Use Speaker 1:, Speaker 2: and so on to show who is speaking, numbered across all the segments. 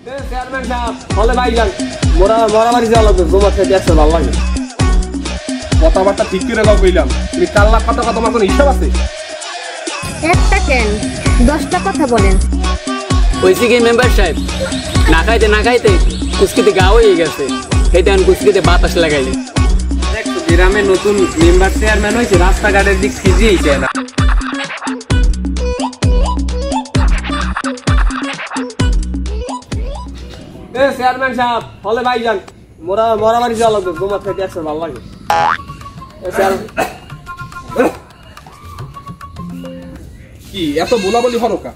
Speaker 1: Chairman সাহেব বলে ভাইজান মোরা বাড়ি যাওয়া লাগবে জমা খেতে আসছে ভালো লাগে
Speaker 2: কথাবার্তা ঠিক করে দাও কইলাম তুমি 4 লাখ টাকা তোমার কোনো হিসাব আছে
Speaker 3: একটা কেন 10টা কথা বলেন
Speaker 4: কইছি কি মেম্বার সাহেব না খাইতে কুচকিতে গা হয়ে গেছে সেইটা কুচকিতে বাতাস লাগাইলে
Speaker 1: দেখো গ্রামে নতুন মেম্বার চেয়ারম্যান হয়েছে রাস্তাঘাটের দিক ফিজিয়েই যায় না চেয়ারম্যান সাহেব বলে ভাইজান মোরা বাড়ি যাওয়া লাগবে জমা খেতে আসছে ভালো লাগে
Speaker 2: কি এত বলাবলি হরকা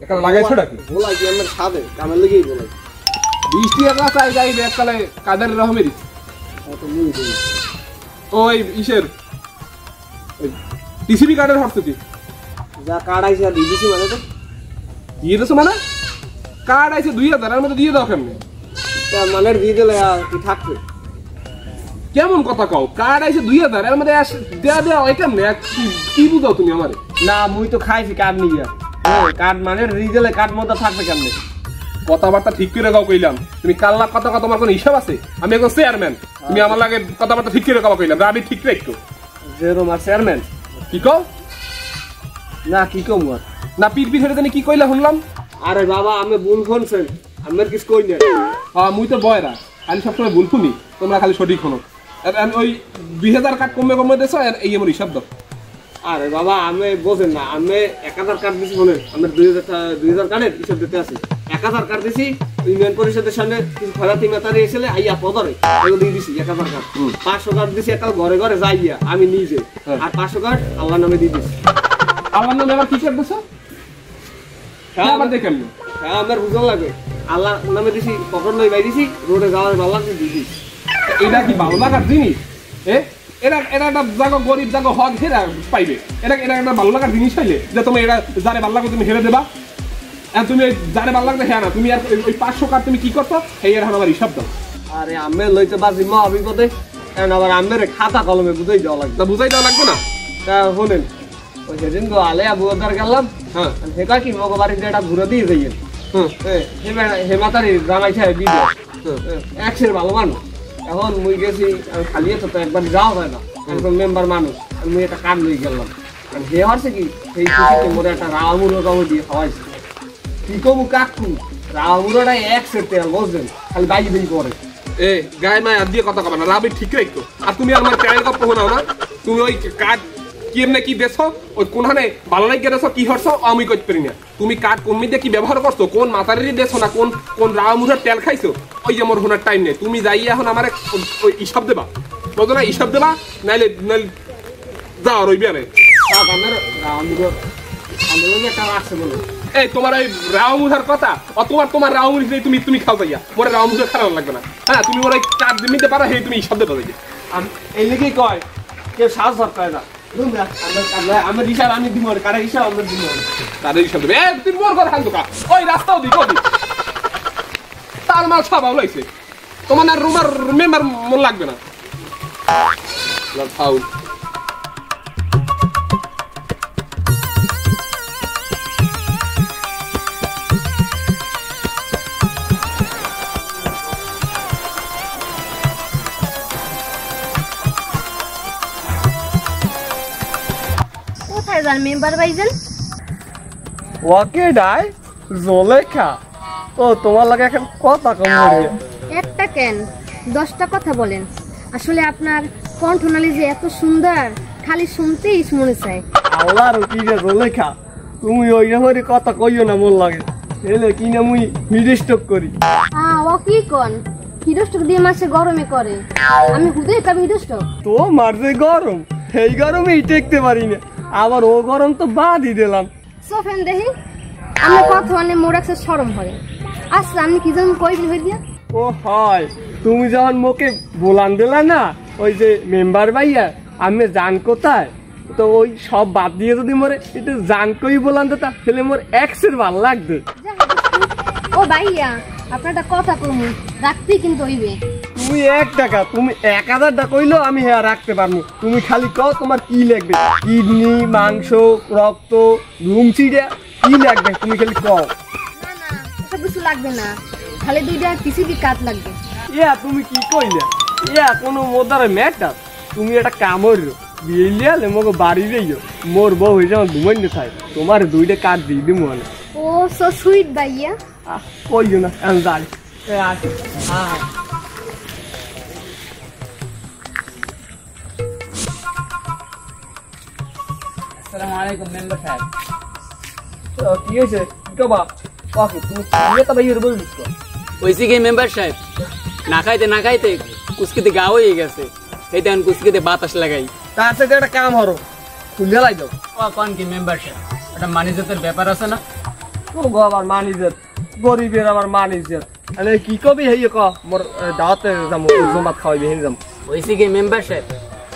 Speaker 2: একা লাগাইছো নাকি
Speaker 1: বলাই কি আমার সাদে কামের লেগেই বলাই
Speaker 2: 20 টাকা চাই যাই এককালে কাদের রহমের
Speaker 1: অত মুই দেই
Speaker 2: ওই ইসের টিসিবি কার্ডের হরছ কি
Speaker 1: যা কার্ড আইছে আর দিছি মানে তো
Speaker 2: দিয়ে দেছো মানে কার্ড আইছে 2000 এর মধ্যে দিয়ে দাও কেমনে
Speaker 1: মানে দিয়ে দিলে কি থাকবে
Speaker 2: কেমন কথা কও কার্ড আইছে 2000 এর মধ্যে দেয়া ওই কেমনে কি বুঝাও তুমি আমারে
Speaker 1: না মুই তো খাইছি কার্ড নিয়া কার্ড মানে রিজেলে কার্ড মতো থাকবে কেমনে
Speaker 2: কথাবার্তা ঠিক করে দাও কইলাম তুমি 4 লাখ টাকা তোমার কোনো হিসাব আছে আমি এখন চেয়ারম্যান তুমি আমার লাগে কথাবার্তা ঠিক করে দাও কইলাম আমি ঠিক রাখতো
Speaker 1: জেরো মার চেয়ারম্যান
Speaker 2: কি কও
Speaker 1: না কি কম
Speaker 2: না পিট হেরে জানি কি কইলা শুনলাম
Speaker 1: আরে বাবা আমি ভুল শুনছেন আমার কিছু কই না
Speaker 2: মুই তো বয়রা আমি সবসময় ভুল শুনি তোমরা খালি সঠিক শোনো ওই 2000 কার্ড কমে দেছো এই আমার হিসাব দাও
Speaker 1: আরে বাবা আমি বোঝেন না আমি 1000 কার্ড দিছি বলে আমার 2000 কার্ডের হিসাব দিতে আছে 1000 কার্ড দিছি ইউনিয়ন পরিষদের সামনে কিছু খরাতি মেতারে এসেলে আইয়া পদরে এগুলো দিয়ে দিছি 1000 কার্ড 500 কার্ড দিছি একাল ঘরে ঘরে যাইয়া আমি নিজে আর 500 কার্ড আল্লাহর নামে দিয়ে দিছি
Speaker 2: আল্লাহর নামে আবার কি কার্ড দিছো হ্যাঁ আবার দেখেন
Speaker 1: হ্যাঁ আমার বুঝন লাগে আল্লাহ নামে দিছি পকেট লই বাই দিছি রোডে যাওয়ার ভালো লাগছে দিছি
Speaker 2: এটা কি ভালো লাগার জিনিস এটা একটা জায়গা গরিব জায়গা হক হেরা পাইবে এটা একটা ভালো লাগার জিনিস পাইলে যে তুমি এটা যারে ভালো লাগে তুমি হেরে দেবা আর তুমি যারে ভালো লাগবে হ্যাঁ না তুমি আর ওই 500 কার্ড তুমি কি করছো এই আর আমার হিসাব দাও
Speaker 1: আরে আমি লইতে বাজি মা অভিজ্ঞতা কারণ আবার আমার খাতা কলমে বুঝাই দেওয়া লাগবে
Speaker 2: তা বুঝাই দেওয়া লাগবে না
Speaker 1: তা শোনেন ওই সেদিন তো আলে আবুদার গেলাম
Speaker 2: হ্যাঁ
Speaker 1: সেটা কি মগ বাড়িতে একটা ঘুরে দিয়ে যাইয়েন হেমাতারি জামাইছে বিয়ে এক্সের ভালো মানুষ এখন মুই গেছি খালি তো একবার যাওয়া হয় না একদম মেম্বার মানুষ মুই একটা কার্ড লই গেলাম হে হচ্ছে কি সেই খুশিতে মোরে একটা রামুরো গাও দিয়ে খাওয়াইছে কি কমু কাকু রামুরোটা এক্সের তেল বুঝলেন খালি বাইরে দিয়ে করে
Speaker 2: গায়ে মায় দিয়ে কথা কবা না রাবি ঠিক রাখতো আর তুমি আমার চ্যানেল গপ্প শোনাও না তুমি ওই কার্ড কেমনে কি দেছো ওই কোনখানে ভালো লাগে দেছো কি হরছো আমি কইতে পারি না তুমি কার্ড কমিতে কি ব্যবহার করছো কোন মাতারি দেছো না কোন রামুরের তেল খাইছো ওই যে মোর হোনার টাইম নেই তুমি যাই এখন আমার ওই হিসাব দেবা বুঝো না হিসাব দেবা নাইলে যাও রইবে না
Speaker 1: আমার রামুরো আমি একটা আছে বলে
Speaker 2: এই তোমার ওই রামুধার কথা অথবা তোমার রামুর তুমি খাও যাইয়া মোর রামুধার খারাপ লাগবে না হ্যাঁ তুমি ওর কার্ড দিতে পারো হে তুমি হিসাব দেবা যাই
Speaker 1: এই লিখেই কয় কেউ সাহস পায় না আমার হিসাব আমি দিব কারা হিসাব আমরা দিব
Speaker 2: তাদের হিসাব দেবে তুমি মোর ঘর খান দোকা ওই রাস্তাও দিক তার মাল সব আউলাইছে তোমার আর রুমার মেম্বার মন লাগবে না ফাউল
Speaker 3: কোথায় যান মেম্বার ভাইজান
Speaker 1: ওকে ডাই জলেখা ও তোমার লাগে এখন কথা কম হয়ে
Speaker 3: একটা কেন 10টা কথা বলেন আসলে আপনার কণ্ঠনালী যে এত সুন্দর খালি শুনতেই মনে চায়
Speaker 1: আল্লাহর কি রে জলেখা তুমি ওই রকমের কথা কইও না মন লাগে এলে কি না মুই মিডিস্টক করি
Speaker 3: ও কি কোন হিরোস্টক দিয়ে মাসে গরমে করে আমি হুদে কাবি হিরোস্টক
Speaker 1: তো মারছে গরম এই গরমে টেকতে পারি না আবার ও গরম তো বাদই দিলাম
Speaker 3: সোফেন দেখি আমরা কথা মানে মোর একটা শরম হয় আচ্ছা আমি কি যেন কইবি হই দিয়া
Speaker 1: ও হয় তুমি যখন মুখে বলান দিলা না ওই যে মেম্বার ভাইয়া আমি জান কোথায় তো ওই সব বাদ দিয়ে যদি মোরে একটু জান কই বলান দিতা তাহলে মোর এক্সের ভালো লাগবে
Speaker 3: ও ভাইয়া আপনারটা কথা কমু রাখতেই কিন্তু হইবে
Speaker 1: তুমি 1 টাকা তুমি 1000 টাকা কইলো আমি হ্যাঁ রাখতে পারবো তুমি খালি কও তোমার কি লাগবে কিডনি মাংস রক্ত রুমচিড়া কি লাগবে তুমি খালি কও
Speaker 3: না না সব কিছু লাগবে না খালি 2টা টিসিবি কার্ড লাগবে।
Speaker 1: ইয়া তুমি কি কইলে ইয়া কোনো মোদারে ম্যাটার তুমি একটা কাম করো বিয়েলিয়ালে মগো বাড়ি যাইও মোর বউ হয়ে যাও ঘুমাইনে থাই তোমার 2টা কার্ড দিয়ে দিমু মানে
Speaker 3: ও সো সুইট ভাইয়া।
Speaker 1: কইও না আমি যাই আসি হ্যাঁ
Speaker 4: আসসালামু আলাইকুম মেম্বার সাহেব।
Speaker 1: কি হয়েছে কবা কাকু তুমি এটা ভাইয়ের বলিস তো
Speaker 4: হয়েছে কি মেম্বার সাহেব, না খাইতে কুচকিতে গা হয়ে গেছে, এই তেমন কুচকিতে বাতাস লাগাই।
Speaker 1: তার সাথে একটা কাম হরো খুলে লাই দাও।
Speaker 4: ও কোন কি মেম্বার সাহেব, একটা মানিজতের ব্যাপার আছে না?
Speaker 1: ও গো আবার মানিজত গরিবের আবার মানিজত আরে কি কবি হইয়ে ক মোর দাওয়াতে যাম জমাত খাওয়াইবে হেন যাম।
Speaker 4: হয়েছে কি মেম্বার সাহেব,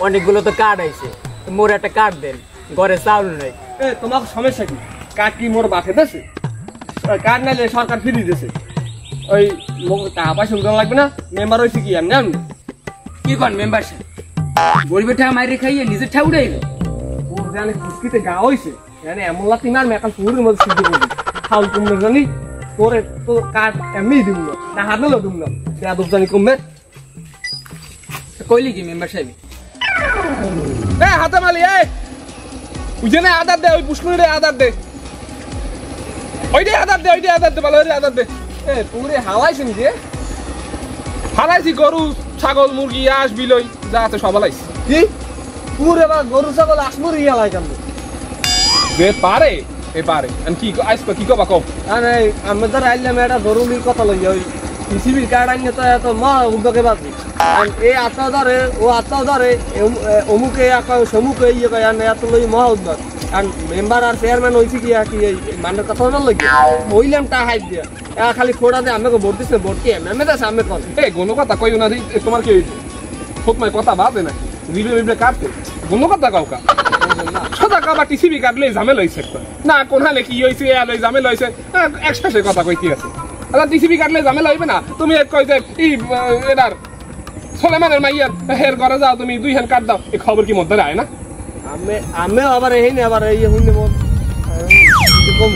Speaker 4: অনেকগুলো তো কার্ড আইছে, মোর একটা কার্ড দেন, ঘরে চাউল নাই।
Speaker 1: এ তোমার সমস্যা কি কার্ড কি মোর বাপে দেছে কার্ড নাইলে সরকার ফ্রি দিছে ওই টাকা পয়সা দেওয়া লাগবে না মেম্বার হয়েছে কি আমি জানি
Speaker 4: কি কন মেম্বার সাহেব, গরিবের ঠা মাইরে খাইয়ে নিজের ঠা উড়াই
Speaker 1: ওর জানে খুশকিতে গা হয়েছে জানে এমন লাগতে মার মেকাল পুরের মধ্যে সিদ্ধ করবি খাল তুমি জানি তোরে তো কার্ড এমনি দিব না হাত নিলেও দিব না বেয়াদব জানি কমবে।
Speaker 4: কইলি কি মেম্বার সাহেব?
Speaker 2: এ হাতে মালি এ বুঝে আদার দে ওই পুষ্কুনিরে আদার দে ওইটাই আদার দে ভালো ওই আদার দে।
Speaker 1: এ পুরে হাওয়াইছেন যে
Speaker 2: হারাইছি গরু ছাগল মুরগি আস বিলই যা আছে সব হালাইছি।
Speaker 1: কি পুরে বা গরু ছাগল আসমুর ইয়া লাই কান্দ
Speaker 2: যে পারে এ পারে আমি কি আইসবা কি কবা কও
Speaker 1: আরে আমি তো আইলাম এটা জরুরি কথা লই ওই পিসিবির কার্ড আইনে তো এত মা উদ্যোগে বাকি এই আত্মা ধরে ও আত্মা ধরে অমুকে সমুকে ইয়ে কয় আর এত লই মহা উদ্যোগ আর মেম্বার আর চেয়ারম্যান হয়েছে কি কি মানের কথা না লই হইলাম টা হাইট দিয়া খালি খোড়া দিয়ে আমাকে ভোট দিচ্ছে ভোট কি এমএমএ দেশ আমি কল
Speaker 2: এ কোনো কথা কইও না তোমার কি খুব মাই কথা বাদে না বিবে কাটতে কোনো কথা কাউকা সদা কাবা টিসিবি কাটলে ঝামেলা হইছে না কোন হালে কি হইছে আলে ঝামেলা হইছে একসাথে কথা কইতে আছে আলা টিসিবি কাটলে ঝামেলা হইবে না তুমি এক কই যে ই এদার সোলেমানের মাইয়ার হের ঘরে যাও তুমি 2 হ্যান্ড কাট দাও এই খবর কি মধ্যে আয় না
Speaker 1: আমি আবার এই নে আবার এই হুইনে মন কম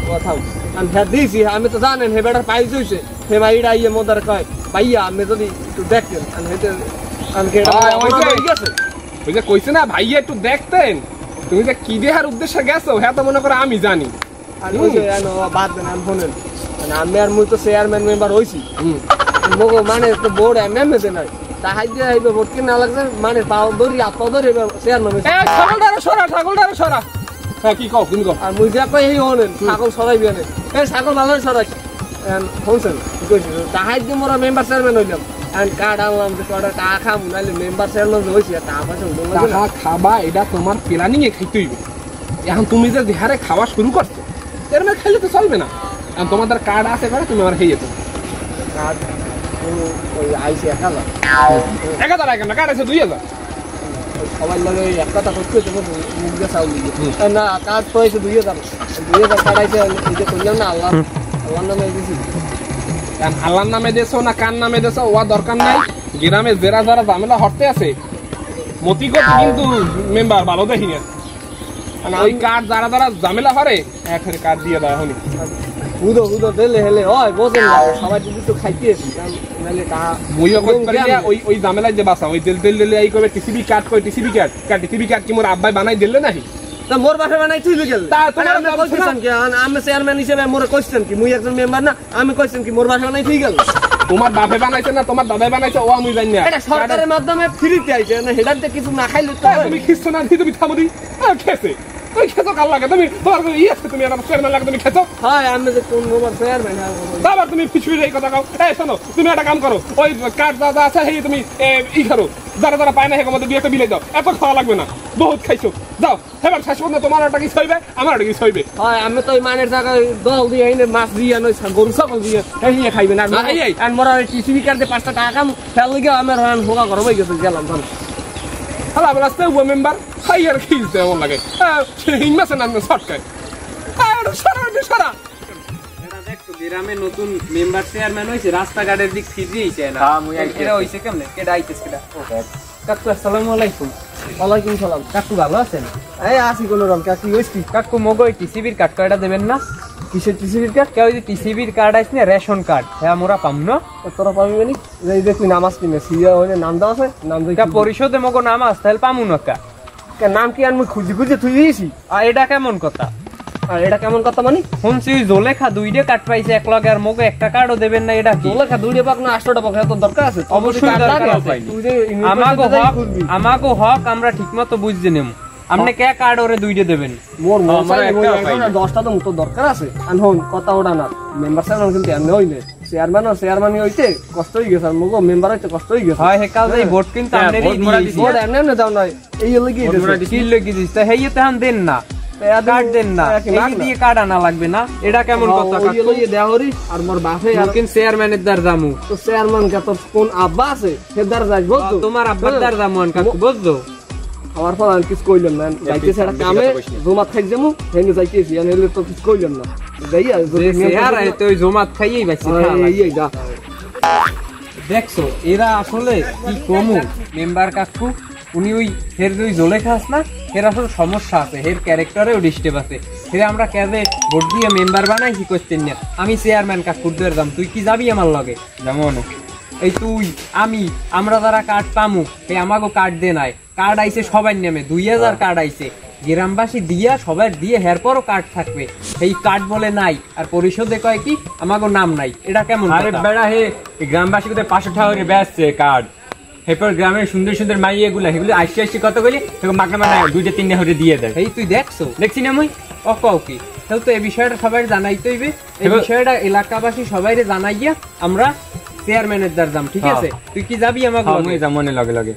Speaker 1: কথা আমি হ্যাঁ দিয়েছি আমি তো জানেন হে বেটার পাইস হইছে হে মাইডা ইয়ে মদার কয় ভাইয়া আমি যদি একটু দেখতেন আমি হেতে আমি
Speaker 2: ওই যে কইছে না ভাইয়া একটু দেখতেন তুমি যে কি দেহার উদ্দেশ্যে গেছো হ্যাঁ তো মনে করো আমি জানি
Speaker 1: আর ওই যে বাদ দেন আমি শোনেন আমি আর মুই তো চেয়ারম্যান মেম্বার হইছি মগো মানে তো বোর্ড এমএমএ দেন তাহাই দিয়ে আইবে ভোট কিনা লাগছে মানে পাও ধরি আপা ধরি চেয়ারম্যান
Speaker 2: এ ছাগলটারে সরা হ্যাঁ কি কও তুমি কও
Speaker 1: আর মুই যা কই এই হলেন ছাগল সরাইবি না এই ছাগল ভালো সরাই শুনছেন কি কইছি তাহাই দিয়ে মোরা মেম্বার চেয়ারম্যান হইলাম আর কার্ড আনলাম যে কটা টাকা খাম নাইলে মেম্বার চেয়ারম্যান হইছি টাকা পয়সা উঠল না
Speaker 2: টাকা খাবা এটা তোমার প্ল্যানিং এ খাইতে হইবে এখন তুমি যে দেহারে খাওয়া শুরু করছো এর মধ্যে খাইলে তো চলবে না এখন তোমাদের কার্ড আছে করে তুমি আমার খেয়ে যেত
Speaker 1: কার্ড ওই আইসি 1000
Speaker 2: 1000 কার্ড আছে 2000
Speaker 1: সবাই লাগে এক কথা করতে মুখ দিয়ে চাউল দিয়ে না কাজ তো হয়েছে 2000 কাটাইছে এই যে করলাম না আল্লাহ নামে দিয়েছি
Speaker 2: আল্লাহর নামে দেছো না কার নামে দেছো ওয়া দরকার নাই গ্রামে যারা ঝামেলা হরতে আছে মতিগত কিন্তু মেম্বার ভালো দেখি না ওই কার্ড যারা ঝামেলা হরে এখন কার্ড দিয়ে দেয় হনি
Speaker 1: হুদো দিলে হেলে হয় বোঝেন না সবাই যদি তো খাইতে আসি নাহলে তা
Speaker 2: মুইও কই পারি না ওই ঝামেলায় যে বাসা ওই তেল দিলে এই কবে টিসিবি কার্ড টিসিবি কার্ড কি মোর আব্বাই বানাই দিলে নাহি
Speaker 1: তা মোর বাসা বানাই তুই গেল
Speaker 2: তা তোমার
Speaker 1: আমি কইছেন কি আমি চেয়ারম্যান হিসেবে মোর কইছেন কি মুই একজন মেম্বার না আমি কইছেন কি মোর বাসা বানাই তুই গেল
Speaker 2: তোমার বাপে বানাইছে না তোমার দাদাই বানাইছে ও আমি জানি না
Speaker 1: এটা সরকারের মাধ্যমে ফ্রিতে আইছে না হেডারতে কিছু না খাইলে
Speaker 2: তুমি খিস্তো না দি তুমি থামো দি খেছে তুই খেছো কাল লাগে তুমি তোমার ই আছে তুমি আমার চেয়ারম্যান লাগে তুমি খেছো
Speaker 1: হয় আমি যে কোন মোর চেয়ারম্যান
Speaker 2: আবার তুমি পিছুই এই কথা কও এই শোনো তুমি একটা কাম করো ওই কার্ড দাদা আছে সেই তুমি ই করো যারা পায় না হেগো মধ্যে বিয়েতে বিলে দাও এত খাওয়া লাগবে না বহুত খাইছো যাও এবার শেষ পর্যন্ত তোমার একটা কিছু হইবে আমার একটা কিছু হইবে
Speaker 1: হয় আমি তো ওই মানের জায়গায় দল দিয়ে এনে মাছ দিয়ে নয় গরু ছাগল দিয়ে এই খাইবে না আর মোরা টিসিবি কার্ডে 5 টাকা কাম ফেল লিগে আমার রান হোগা করব গেছে গেলাম তখন
Speaker 2: হ্যালো আমরা আসতে ও মেম্বার হাই আর কি দেওয়া লাগে হিংমাছে না শর্টকাট আর সারা
Speaker 4: গ্রামে নতুন মেম্বার চেয়ারম্যান হইছে রাস্তাঘাটের দিক ফিরিয়েছে না এটা হইছে কেমনে কেডা আইতেছ কেডা
Speaker 1: কাকু আসসালামু আলাইকুম ওয়ালাইকুম সালাম কাকু ভালো আছেন এই আসি কোন রকম কাকু হইছি
Speaker 4: কাকু মগো টিসিবির কার্ড কয়টা দেবেন না
Speaker 1: কিসের টিসিবির কার্ড?
Speaker 5: কেউ যে টিসিবির কার্ড আছে না রেশন কার্ড হ্যাঁ আমরা পাম না
Speaker 1: তোরা পাবি মানে এই যে তুই নামাজ কিনে সিরিয়া হইলে নাম দেওয়া আছে নাম
Speaker 5: এটা পরিশোধে মগো নাম আস তাহলে পামু না কা
Speaker 1: নাম কি আমি খুঁজে খুঁজে তুই দিয়েছি।
Speaker 5: আর এটা কেমন কথা?
Speaker 1: আর এটা কেমন কথা মানে?
Speaker 5: শুনছি ওই জোলেখা 2টা কার্ড পাইছে এক লগে আর মগো একটা কার্ডও দেবেন না, এটা কি?
Speaker 1: জোলেখা 2টা পাক না 8টা পাক এত দরকার আছে?
Speaker 5: অবশ্যই দরকার আছে। আমাগো হক আমরা ঠিকমতো বুঝতে নেব। আপনি কে কার্ড ওরে 2টা দেবেন?
Speaker 1: মোর মোবাইল 10টা তো মতো দরকার আছে। আর হন কথা ওটা না মেম্বার সাহেব কিন্তু এমনি হইলে চেয়ারম্যান হইতে কষ্ট হই গেছে আর মগো মেম্বার হইতে কষ্ট হই গেছে।
Speaker 5: হয় হে কাল এই ভোট কিন্তু আমনেরই দিয়েছি।
Speaker 1: ভোট এমনি এমনি দাও না এই লাগি দিছে
Speaker 5: কি লাগি দিছ তা হেই তেহান দেন না কার্ড দেন না এই দিয়ে কার্ড আনা লাগবে না, এটা কেমন কথা?
Speaker 1: ওই লইয়ে দেওরি আর মোর বাপে আর
Speaker 5: কিন্তু চেয়ারম্যানের দার দামু
Speaker 1: তো চেয়ারম্যান কে তো কোন আব্বা আছে হেদার যাই বুঝছো?
Speaker 5: তোমার আব্বার দার দামু আন কাকু বুঝছো?
Speaker 1: আমার ফল আর কিছু কইলাম না যাইতেছে একটা কামে জমাত খাই যামু হেনে যাইতেছি আর হেলে তো কিছু কইলাম না যাইয়া যদি
Speaker 5: চেহারা এত ওই জমাত খাইয়েই বাইছে
Speaker 1: এই যা
Speaker 5: দেখছো এরা আসলে কি কমু মেম্বার কাকু উনি ওই হের দুই জলে খাস না হের আসলে সমস্যা আছে, হের ক্যারেক্টারেও ডিস্টার্ব আছে। হেরে আমরা কেদে ভোট দিয়ে মেম্বার বানাই কি করতেন না? আমি চেয়ারম্যান কাকুর দাম তুই কি যাবি আমার লগে? যেমন এই তুই আমি আমরা যারা কার্ড পামু এই আমাগো কার্ড দে নাই কার্ড আইছে সবার নামে 2000 কার্ড আইছে গ্রামবাসী দিয়া সবাই দিয়ে হের পরও কার্ড থাকবে এই কার্ড বলে নাই আর পরিশোধে কয় কি আমাগো নাম নাই, এটা কেমন?
Speaker 6: আরে বেড়া হে গ্রামবাসী কোথায় 500 টাকা করে বেচছে কার্ড এরপর গ্রামের সুন্দর সুন্দর মাইয়ে এগুলো সেগুলো আসতে কত বলি মাগনা মানে 2টা 3টা হতে দিয়ে দেয়।
Speaker 5: এই তুই দেখছো দেখছি না মুই অকাও কি তাহলে তো এই বিষয়টা সবাই জানাইতে হইবে, এই বিষয়টা এলাকাবাসী সবাই জানাইয়া আমরা চেয়ারম্যানের দার দাম ঠিক আছে? তুই কি যাবি আমাকে?
Speaker 6: আমি যাব মনে লগে লগে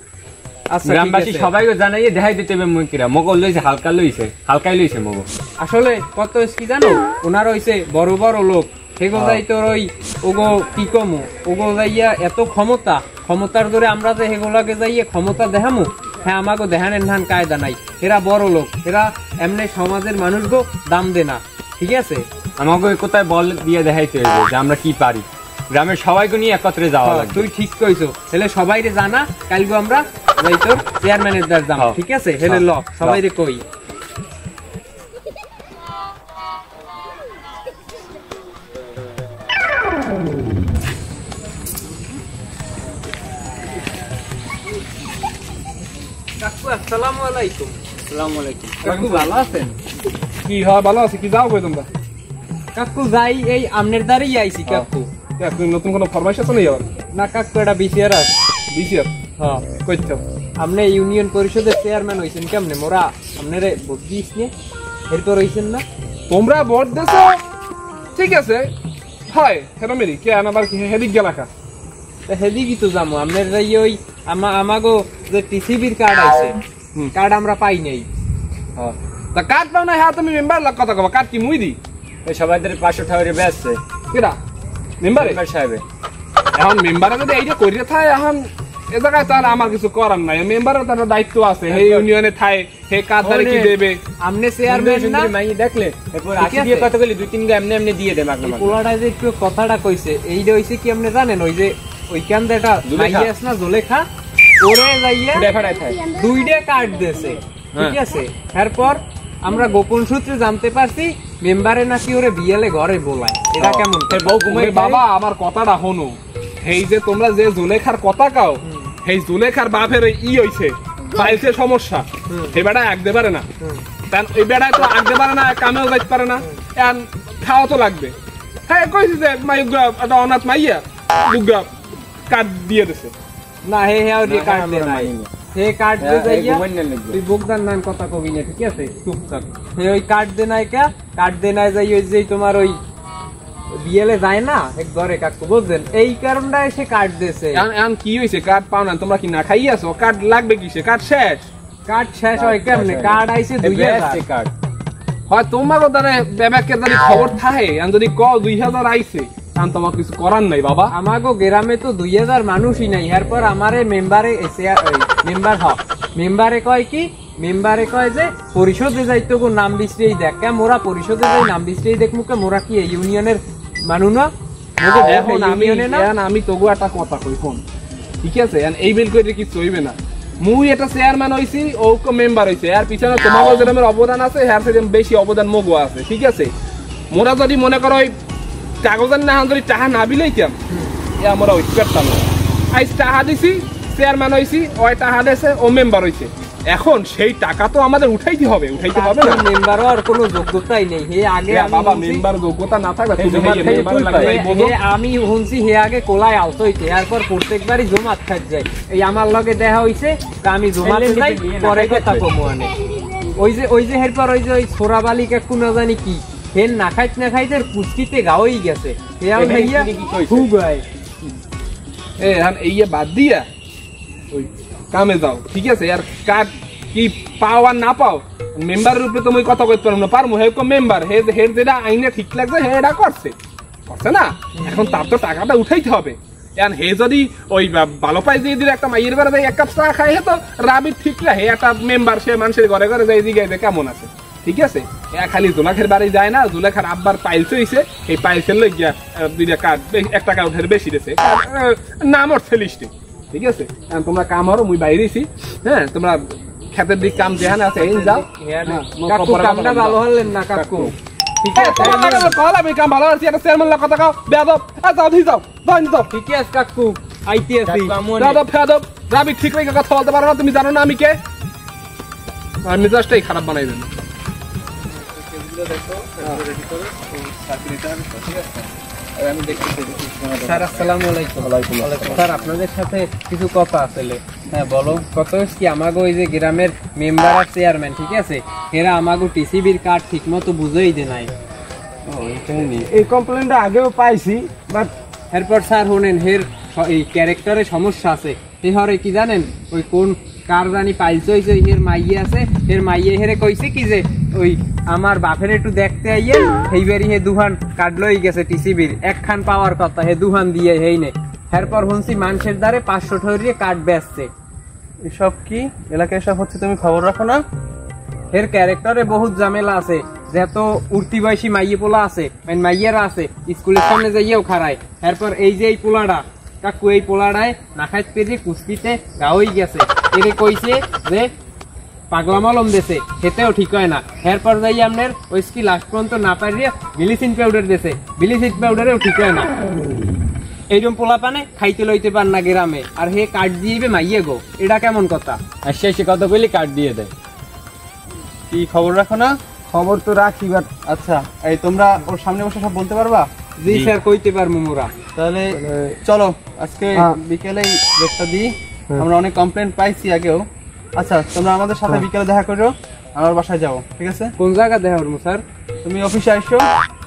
Speaker 5: আচ্ছা
Speaker 6: গ্রামবাসী সবাইকে জানাইয়ে দেখাই দিতে হবে মুই কিরা মগো লইছে হালকাই লইছে মগো।
Speaker 5: আসলে কত কি জানো ওনার হইছে বড় বড় লোক হেগোদাই তোর ওই ওগো কি কমু ওগো যাইয়া এত ক্ষমতার ধরে আমরা যে হেগোলাকে যাইয়া ক্ষমতা দেখামু হ্যাঁ আমাকে দেখানের ধান কায়দা নাই। এরা বড় লোক এরা এমনি সমাজের মানুষগো দাম দে না ঠিক আছে?
Speaker 6: আমাকে কোথায় বল দিয়ে দেখাইতে হবে যে আমরা কি পারি, গ্রামের সবাইকে নিয়ে একত্রে যাওয়া লাগবে।
Speaker 5: তুই ঠিক কইছো তাহলে সবাইরে জানা কালকে আমরা যাই তোর চেয়ারম্যানের দার দাম ঠিক আছে? হেলে ল সবাইরে কই কাকু আসসালামু আলাইকুম।
Speaker 4: আসসালামু আলাইকুম।
Speaker 5: কাকু ভালো আছেন?
Speaker 2: কি হয় ভালো আছে কি যাও কই তোমরা?
Speaker 5: কাকু যাই এই আমনের দ্বারই আইছি কাকু।
Speaker 2: তুই নতুন কোনো ফরমাইশ আছে নাকি আবার?
Speaker 5: না কাকু এটা বিসিআর আছে।
Speaker 2: বিসিআর
Speaker 5: হ্যাঁ
Speaker 2: কইছো
Speaker 5: আপনি ইউনিয়ন পরিষদের চেয়ারম্যান হইছেন কেমনে? মোরা আপনারে ভোট দিস নে এরপর হইছেন না?
Speaker 2: তোমরা ভোট দেছো ঠিক আছে হয় হেরা মেরি কে আনাবার কি হেদিক গেলাকা
Speaker 5: হেদিকই তো যাবো আপনার যাই ওই আমাগো যে টিসিবির কার্ড আছে কার্ড আমরা পাই নাই।
Speaker 2: তা কার্ড পাও না হ্যাঁ তুমি মেম্বার লাগ কথা কবা কার্ড কি মুই দি
Speaker 6: এই সবাইদের 500 টাকা করে বেচছে
Speaker 2: কেডা মেম্বার
Speaker 6: সাহেবে।
Speaker 2: এখন মেম্বারে যদি এইটা করিয়ে থাকে এখন এ জায়গায় তাহলে আমার কিছু করার নাই, মেম্বারের তার দায়িত্ব আছে হে ইউনিয়নে থাকে হে কার্ড দ্বারা কি দেবে।
Speaker 5: আপনি চেয়ারম্যান না
Speaker 6: মাইয়ে দেখলে এরপর আসি দিয়ে কত গলি 2-3 গা এমনি দিয়ে দেয় মাগনা।
Speaker 5: পোলাটা যে একটু কথাটা কইছে এইটা হইছে কি আপনি জানেন ওই যে ওইখান থেকে একটা মাইয়া আছে না জলেখা ওরে যাইয়া 2টা কার্ড দিয়েছে ঠিক আছে? এরপর আমরা গোপন সূত্রে জানতে পারছি মেম্বারে নাকি ওরে বিয়েলে ঘরে বলায়, এটা কেমন?
Speaker 2: বউ ঘুমাই বাবা আমার কথাটা হনো এই যে তোমরা যে জুলেখার কথা কাও এই জুলেখার বাপের ই হইছে পাইছে সমস্যা এই বেটা আগতে পারে না এই বেটায় তো আগতে পারে না কামেও যাইতে পারে না এখন খাওয়া তো লাগবে। হ্যাঁ কইছি যে একটা অনাথ মাইয়া দুর্গা কার্ড দিয়ে দিছে
Speaker 5: না হে হে ওরে কার্ড দে নাই হে কার্ড দে যাইয়া তুই বুকদার নাম কথা কবি না ঠিক আছে চুপ থাক। হে ওই কার্ড দে নাই কা কার্ড দে নাই যাই ওই যে তোমার ওই বিয়েলে যায় না এক ঘরে কাকু বুঝছেন এই কারণটা সে কার্ড দিয়েছে।
Speaker 2: এখন কি হইছে কার্ড পাও না তোমরা কি না খাইয়ে আছো কার্ড লাগবে কিসে কার্ড শেষ হয় কেমনে? কার্ড আইছে 2000
Speaker 6: কার্ড
Speaker 2: হয় তোমারও দ্বারা ব্যাপারকে যদি খবর থাকে এখন যদি ক 2000 আইছে তখন তোমার কিছু করার নাই বাবা।
Speaker 5: আমাগো গ্রামে তো 2000 মানুষই নাই এরপর আমারে মেম্বারে মেম্বারে কয় কি মেম্বারে কয় যে পরিষদে যাইতো গো নাম লিস্টেই দেখ কে মোরা পরিষদে যাই নাম লিস্টেই দেখ মুকে মোরা কি ইউনিয়নের মানু না
Speaker 2: আমি তবু একটা কথা কই ফোন ঠিক আছে এই বিল করে কিছু হইবে না মুই এটা চেয়ারম্যান হইছি ও মেম্বার হইছে আর পিছনে তোমার গ্রামের অবদান আছে হ্যাঁ সেরকম বেশি অবদান মগো আছে ঠিক আছে মোরা যদি মনে করো ওই কাগজের না যদি টাকা না বিলাইতাম আমরা ওই পেতাম না। আজ টাকা দিছি, চেয়ারম্যান হয়েছি, ওই টাকা দিয়েছে, ও মেম্বার হয়েছে। এখন সেই টাকা তো আমাদের উঠাইতে হবে না।
Speaker 5: মেম্বার আর কোনো যোগ্যতাই নেই। হে আগে
Speaker 2: বাবা মেম্বার যোগ্যতা না থাকবে
Speaker 5: আমি শুনছি হে আগে কোলায় আলতো হইতে, এরপর প্রত্যেকবারই জমাত খাট যায়। এই আমার লগে দেখা হইছে, তা আমি জমাত যাই, পরে কথা কমু আনে। ওই যে এরপর ওই যে ওই ছোরা বালিকা কোনো জানি কি হেন না খাইতে পুচকিতে গাওই গেছে। হে আমি ভাইয়া খুব গায়
Speaker 2: এই বাদ দিয়া ওই কামে যাও, ঠিক আছে? আর কার কি পাও আর না পাও মেম্বারের উপরে তুমি কথা কইতে পারো না। পারমু হে মেম্বার, হের যেটা আইনে ঠিক লাগছে হে এটা করছে না। এখন তার তো টাকাটা উঠাইতে হবে। এখন হে যদি ওই ভালো পাই দিয়ে দিলে একটা মাইয়ের বেড়া যায় এক কাপ চা খাই, হে তো রাবি ঠিক না। হে একটা মেম্বার, সে মানুষের ঘরে ঘরে যাই জিগাইছে কেমন আছে, ঠিক আছে? খালি জোলাখের বাড়ি যায় না, জোলাখার আব্বার পাইলস হয়েছে, এই পাইলসের লই গিয়া দুইটা কার্ড 1 টাকা উঠে বেশি দিয়েছে, নাম উঠছে লিস্টে, ঠিক আছে? তোমরা কাম হরো, মুই বাইরেছি। হ্যাঁ, তোমরা খেতের দিক কাম যেখানে আছে এই যাও।
Speaker 5: কামটা ভালো হলেন না কাকু, ঠিক আছে?
Speaker 2: আমি কাম ভালো আছি, একটা চেয়ারম্যান কথা কাও বেয়াদব, যাও ধি যাও যাও।
Speaker 5: ঠিক আছে কাকু, আইতে আছি।
Speaker 2: বেয়াদব ফেয়াদব রাবি ঠিক রেখে কথা বলতে পারো না, তুমি জানো না আমি কে? আর মেজাজটাই খারাপ বানাই দেন।
Speaker 5: স্যার আসসালামু আলাইকুম। স্যার আপনাদের সাথে কিছু কথা আছে। হ্যাঁ বলো। কত কি আমাগো ওই যে গ্রামের মেম্বার আর চেয়ারম্যান, ঠিক আছে, এরা আমাগো টিসিবির কার্ড ঠিক মতো বুঝেই দে নাই।
Speaker 1: এই কমপ্লেনটা আগেও পাইছি, বাট
Speaker 5: এরপর স্যার শোনেন, হের এই ক্যারেক্টারে সমস্যা আছে। হে হরে কি জানেন, ওই কোন কার জানি পাইছে হয়েছে, হের মাইয়ে আছে, হের মাইয়ে হেরে কইছে কি যে ওই আমার বাপের একটু দেখতে আইয়ে, সেইবারই হে দুহান কার্ড লই গেছে টিসিবির, একখান পাওয়ার কথা, হে দুহান দিয়ে হেই নে। এরপর শুনছি মানুষের দ্বারে 500 ঠরিয়ে কার্ড বেচছে।
Speaker 1: এসব কি এলাকায় এসব হচ্ছে, তুমি খবর রাখো না?
Speaker 5: এর ক্যারেক্টারে বহুত ঝামেলা আছে। যেহেতু উঠতি বয়সী মাইয়ে পোলা আছে, মাইয়েরা আছে, স্কুলের সামনে যাইয়েও খারায়। এরপর এই যে এই পোলাটা কাকু, এই পোলাটায় না খাইতে পেরে কুস্কিতে গাওই গেছে। এরে কইছে যে পাগলা মলম দেছে, খেতেও ঠিক হয় না। এরপর যাই আপনার ওই কি লাস্ট পর্যন্ত না পারিয়ে ব্লিচিং পাউডার দেছে, ব্লিচিং পাউডারেও ঠিক হয় না। এইরকম পোলা পানে খাইতে লইতে পার না গ্রামে, আর হে কার্ড দিয়ে মাইয়ে গো, এটা কেমন কথা?
Speaker 6: আর সে কত কইলে কার্ড দিয়ে দেয়।
Speaker 1: কি খবর রাখো না? খবর তো রাখি, বাট আচ্ছা এই তোমরা ওর সামনে বসে সব বলতে পারবা?
Speaker 5: জি স্যার, কইতে পারবো মোরা।
Speaker 1: তাহলে চলো আজকে বিকেলেই ডেটটা দিই, আমরা অনেক কমপ্লেন পাইছি আগেও। আচ্ছা তোমরা আমাদের সাথে বিকেলে দেখা করো, আমার বাসায় যাও, ঠিক আছে?
Speaker 5: কোন জায়গা দেখা করবো স্যার?
Speaker 1: তুমি অফিসে আসো।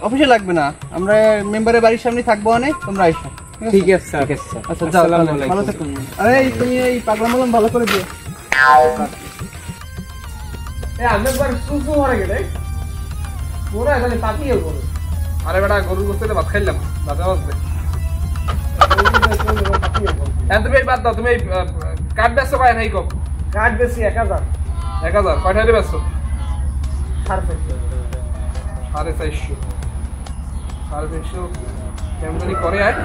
Speaker 1: অফিসে লাগবে না, আমরা মেম্বারের বাড়ির সামনে থাকবো, অনেক তোমরা আইসো।
Speaker 5: ঠিক আছে স্যার।
Speaker 1: আচ্ছা যাও, ভালো থাকো। আরে তুমি এই পাগলা মলম ভালো করে দিও।
Speaker 2: আরে বেটা গরুর গোস্তে ভাত খাইলাম, তুমি এই বাদ দাও। তুমি কার্ড বেচছো কয় নাই? কম
Speaker 1: কার্ড বেশি 1000।
Speaker 2: 1000 কয়টা দিয়ে বেচছো?
Speaker 1: 450।
Speaker 2: 450 কেমন জানি করে আয়।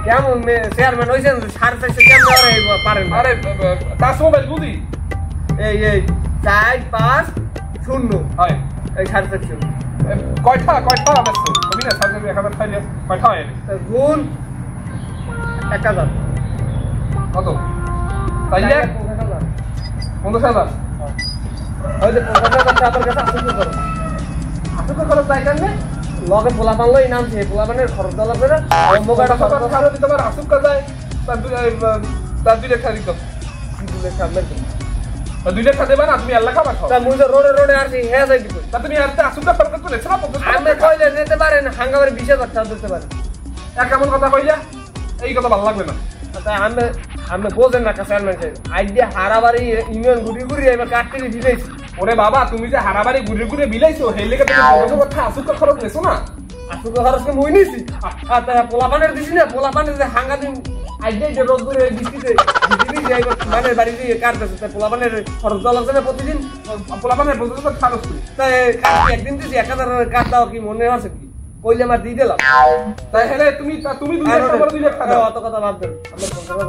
Speaker 1: কেমন চেয়ারম্যান হয়েছেন 450 কেমন পারেন?
Speaker 2: আরে তার মোবাইল বুঝি
Speaker 1: এই 4 5 0
Speaker 2: হয়
Speaker 1: এই 450
Speaker 2: কয়টা বেচছো? তুমি না 1000 খাইলে কয়টা হয়
Speaker 1: গুণ 1000
Speaker 2: কত? তাইলে 50,000।
Speaker 1: ওই যে 50,000 টাকার কাছে আসুক করো। আসুক খরচ তাই কেন? লগে পোলা পানলো এই নাম সেই পোলা পানের খরচ দলা করে অম্বকাটা খরচ
Speaker 2: খারো দিতে পারে, আসুক যায় তার 2 লাখ টাকা দিতাম।
Speaker 1: 2 লাখ টাকা লাগবে।
Speaker 2: 2 লাখ টাকা দেবা না? তুমি 1 লাখ টাকা খাও।
Speaker 1: তা মুই তো রোডে আসি, হ্যাঁ যাই দিব।
Speaker 2: তা তুমি আর আসুক খরচ করে ছেড়া পড়তে।
Speaker 1: আমি কইলে নিতে পারেন, হাঙ্গামারে 20,000 টাকা দিতে পারেন।
Speaker 2: কেমন কথা কইলা? এই কথা ভালো লাগবে না।
Speaker 1: তাই আমি বোঝেন না চেয়ারম্যান সাহেব, আইডিয়া হারাবাড়ি ইউনিয়ন ঘুরি আমি কাটতে দিয়েছি।
Speaker 2: ওরে বাবা, তুমি যে হারাবাড়ি ঘুরে বিলাইছো, সেই লেগে তুমি কথা আসুক খরচ নেছো না?
Speaker 1: আসুক খরচ মই নিছি, আর পোলা পানের দিছি না, পোলা পানের যে হাঙ্গা দিন আইডিয়া রোদ করে বৃষ্টিতে মানে বাড়ি দিয়ে কাটতেছে, পোলা পানের খরচ দেওয়া লাগছে না প্রতিদিন।
Speaker 2: পোলা পানের বলতে খরচ করি,
Speaker 1: তাই একদিন দিছি 1000 কাট দাও, কি মনে আছে কি? কইলে আমার দিয়ে দিলাম।
Speaker 2: তাই হেলে তুমি 2 লাখ টাকা 2 লাখ টাকা
Speaker 1: অত কথা বাদ দেন। আমরা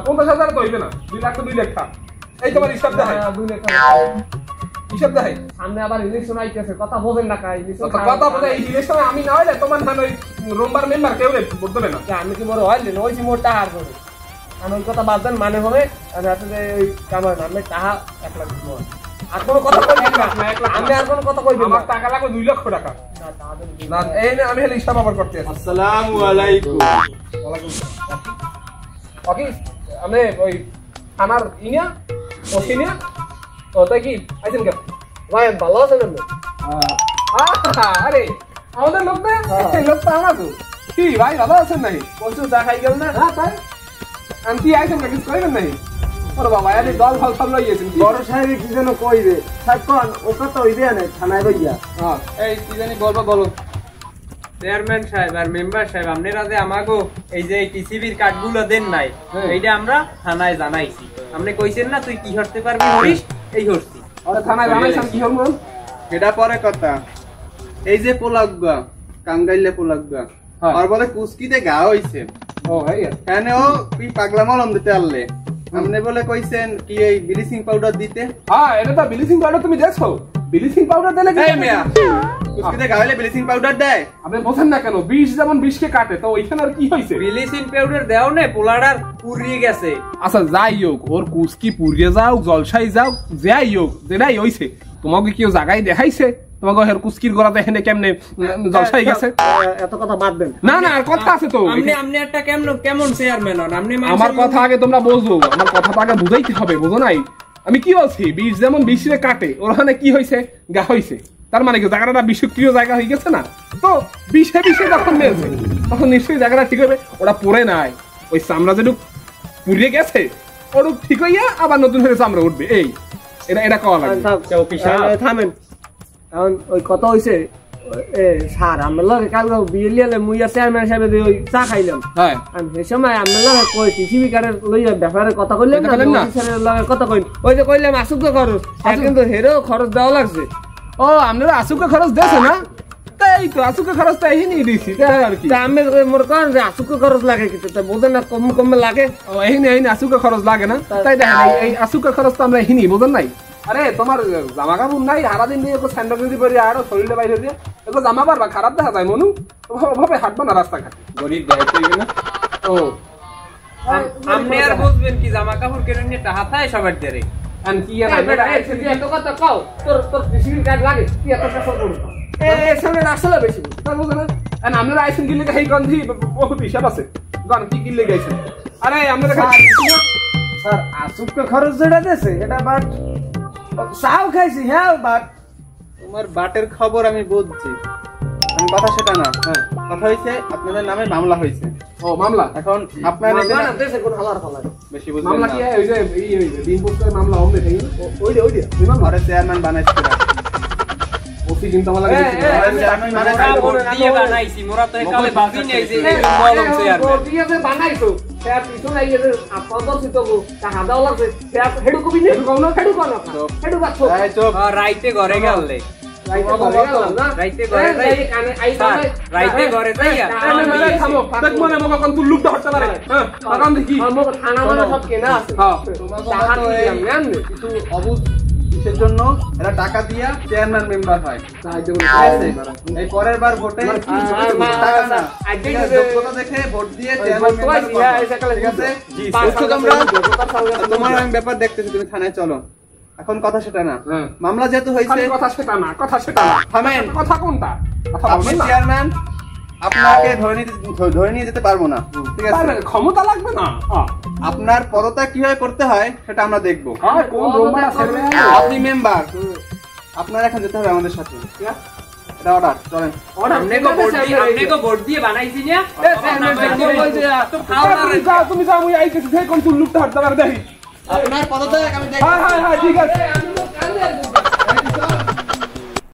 Speaker 2: 50,000 তো হইবে না, 2 লাখ তো 2 লাখ টাকা। এই তোমার হিসাব দেখাই।
Speaker 1: 2 লাখ টাকা
Speaker 2: কিসব দেখাই
Speaker 1: সামনে আবার ইলেকশন আইতেছে, কথা বোঝেন না কাই ইলেকশন
Speaker 2: কথা বলে এই ইলেকশন আমি না হইলে তোমার ধান ওই রোমবার মেম্বার কেউ ভোট দেবে না।
Speaker 1: আমি কি বড় হইলে ওই মোর টাহার করে আমি ওই কথা বাদ দেন মানে হবে আমি আসলে ওই কামার নামে টাহা 1 লাখ দিব আর কোনো কথা কইবেন না আমি আর কোনো কথা কইবেন না
Speaker 2: আমার টাকা লাগবে 2 লক্ষ টাকা না এই না আমি হলে হিসাব আবার করতে আছি।
Speaker 7: আসসালামু আলাইকুম।
Speaker 2: ওকে আমি ওই আমার ইনিয়া ওসিনিয়া ও তাই কি আইছেন কে
Speaker 1: ভাই ভালো আছেন আপনি?
Speaker 2: আরে আমাদের লোক না এই লোক তো আমাকে কি ভাই ভালো আছেন নাই
Speaker 1: পরশু চা খাই গেল না?
Speaker 2: হ্যাঁ তাই আন্টি আইছেন না কিছু কইবেন নাই ওরে বাবা আরে দল ফল সব লইয়েছেন
Speaker 1: বড় সাহেব কি যেন কইবে সাহেব কোন ও কথা হইবে না থানায় বইয়া
Speaker 2: হ্যাঁ
Speaker 5: এই কি জানি বলো চেয়ারম্যান সাহেব আর মেম্বার সাহেব আপনারা যে আমাগো এই যে টিসিবির কার্ডগুলো দেন নাই এইটা আমরা থানায় জানাইছি। আপনি কইছেন না তুই কি করতে পারবি হরিশ, এই হরছি।
Speaker 2: আরে থানায় জানাইছেন কি হল
Speaker 7: এটা পরে কথা। এই যে পোলাগুয়া কাঙ্গাইলে পোলাগুয়া
Speaker 2: হ্যাঁ।
Speaker 7: আর বলে কুস্কিতে গা হইছে
Speaker 2: ও ভাই
Speaker 7: কেন ও কি পাগলা মলম দিতে আনলে আপনি বলে কইছেন কি এই ব্লিচিং পাউডার দিতে।
Speaker 2: হ্যাঁ এটা তো ব্লিচিং পাউডার তুমি দেখছো ব্লিচিং পাউডার দিলে কি
Speaker 7: এই মিয়া কুস্কিতে গা হইলে ব্লিচিং পাউডার দেয়?
Speaker 2: আপনি বোঝেন না কেন বিষ যেমন বিষকে কাটে তো ওইখানে আর কি হইছে
Speaker 5: ব্লিচিং পাউডার দেও নে পোলাডার পুড়িয়ে গেছে।
Speaker 2: আচ্ছা যাই হোক ওর কুস্কি পুড়িয়ে যাও জলসাই যাও যাই হোক যেটাই হইছে তোমাকে কেউ জায়গায় দেখাইছে তোমাকে হের কুস্কির গলা দেখেনে কেমনে জলসাই গেছে
Speaker 1: এত কথা বাদ দেন
Speaker 2: না না আর কথা আছে তো
Speaker 5: আপনি একটা কেমন চেয়ারম্যান হন আপনি?
Speaker 2: আমার কথা আগে তোমরা বুঝো আমার কথাটা আগে বুঝাইতে হবে বুঝো নাই আমি কি বলছি বিষ যেমন বিষে কাটে ওখানে কি হইছে গা হইছে তার মানে কি জায়গাটা বিষক্রিয় জায়গা হয়ে গেছে না তো বিষে যখন মেয়েছে তখন নিশ্চয়ই জায়গাটা ঠিক হবে ওরা পড়ে নাই ওই চামড়া যেটুক পুড়িয়ে গেছে ওরূপ ঠিক হইয়া আবার নতুন করে চামড়া উঠবে এই এটা কওয়া লাগবে
Speaker 1: থামেন এখন ওই কথা হইছে স্যার আমরা লগে কালকে বিয়েলিয়ালে মুইয়া চেয়ারম্যান সাহেব ওই চা খাইলাম
Speaker 2: হ্যাঁ
Speaker 1: আমি সেই সময় আমরা লগে কই টিসিবি কার্ডের লইয়া ব্যাপারে কথা কইলাম না অফিসারের লগে কথা কইন ওই যে কইলাম আসুক তো খরচ কিন্তু হেরও খরচ দেওয়া লাগছে
Speaker 2: ও আপনারা আসুকে খরচ দেছে না তাই তো আসুকে খরচ তো এই নিয়ে দিছি আর কি
Speaker 1: তা আমি মোর কারণ যে আসুকে খরচ লাগে কিন্তু তা বোঝেন না কমে লাগে
Speaker 2: ও এই আসুকে খরচ লাগে না তাই দেখেন এই আসুকে খরচ তো আমরা হিনি বোঝেন নাই আরে তোমার জামা কাপড় নাই সারাদিন দিয়ে স্যান্ডেল যদি পরে আরো শরীরে বাইরে দিয়ে এগুলো জামা পারবা খারাপ দেখা যায় মনু ওভাবে হাঁটবো না রাস্তাঘাটে
Speaker 5: গরিব দায়িত্ব না
Speaker 2: ও
Speaker 5: আপনি আর বুঝবেন কি জামা কাপড় কেন নিয়ে টাহাতায় সবার দেরে
Speaker 2: আর কি
Speaker 1: এত কথা কও তোর টিসিবি কার্ড লাগে কি এত শাসন করব এই সামনে আসলে বেশি
Speaker 2: তার বুঝেন না আমরা আইসেন গিলে এই গন্ধি বহুত হিসাব আছে গান কি গিলে গেছেন আরে আমরা
Speaker 1: স্যার আসুকে খরচ যেটা দেছে এটা বাট চাও খাইছি হ্যাঁ বাট
Speaker 7: তোমার বাটের খবর আমি বুঝছি আমি কথা সেটা না কথা হইছে আপনাদের নামে মামলা হইছে
Speaker 2: ও মামলা
Speaker 7: এখন আপনার
Speaker 1: না দেশে কোন হালার ফালাই
Speaker 7: বেশি বুঝবেন
Speaker 2: মামলা
Speaker 7: না
Speaker 2: কি ওই যে এই দিন পোস্টের মামলা হবে তাই
Speaker 1: ওই যে
Speaker 7: ঘরে চেয়ারম্যান বানাইছে
Speaker 2: ওসি কিন্তু আমার লাগে
Speaker 7: চেয়ারম্যান বানাইছে
Speaker 5: দিয়ে বানাইছি মোরা তো একালে বাজি নেই যে এই বলম চেয়ারম্যান
Speaker 1: দিয়ে বানাইছো স্যার পিছনে এই যে প্রদর্শিত টাকা দাও লাগছে স্যার হেডু কবি নে হেডু কোন হেডু বাচ্চো
Speaker 7: এই চুপ
Speaker 5: রাইতে ঘরে গেলে
Speaker 1: রাইতে ঘরে যাই কানে
Speaker 5: রাইতে ঘরে যাইয়া
Speaker 2: থামো দেখ মনে মনে কোন তুই লুকটা হতে পারে হ্যাঁ কারণ দেখি
Speaker 1: আমার থানা মানে সব কেনা আছে
Speaker 2: হ্যাঁ
Speaker 1: টাকা দিয়ে আমি
Speaker 7: কিছু অবুঝ কিসের জন্য এরা টাকা দিয়া চেয়ারম্যান মেম্বার হয় এই পরের বার ভোটে টাকা না যোগ্যতা দেখে ভোট দিয়ে চেয়ারম্যান মেম্বার ঠিক আছে তোমার আমি ব্যাপার দেখতেছি তুমি থানায় চলো এখন কথা সেটা না মামলা যেহেতু হয়েছে
Speaker 2: কথা সেটা না
Speaker 7: থামেন
Speaker 2: কথা কোনটা কথা
Speaker 7: আপনি
Speaker 2: বলবেন না
Speaker 7: চেয়ারম্যান আপনাকে ধরে নিয়ে যেতে পারবো না ঠিক আছে
Speaker 2: ক্ষমতা লাগবে না
Speaker 7: আপনার পদত্যাগ কিভাবে করতে হয় সেটা আমরা দেখবো
Speaker 2: কোন রোমার আছে
Speaker 7: আপনি মেম্বার আপনার এখন যেতে হবে আমাদের সাথে এটা অর্ডার চলেন
Speaker 5: আপনি কো ভোট দিয়ে বানাইছি না
Speaker 2: তুমি যাও আমি আইতেছি কোন তুই লুকটা হতে পারে দেখি
Speaker 7: আপনার পদত্যাগ আমি দেখবো
Speaker 2: হ্যাঁ ঠিক আছে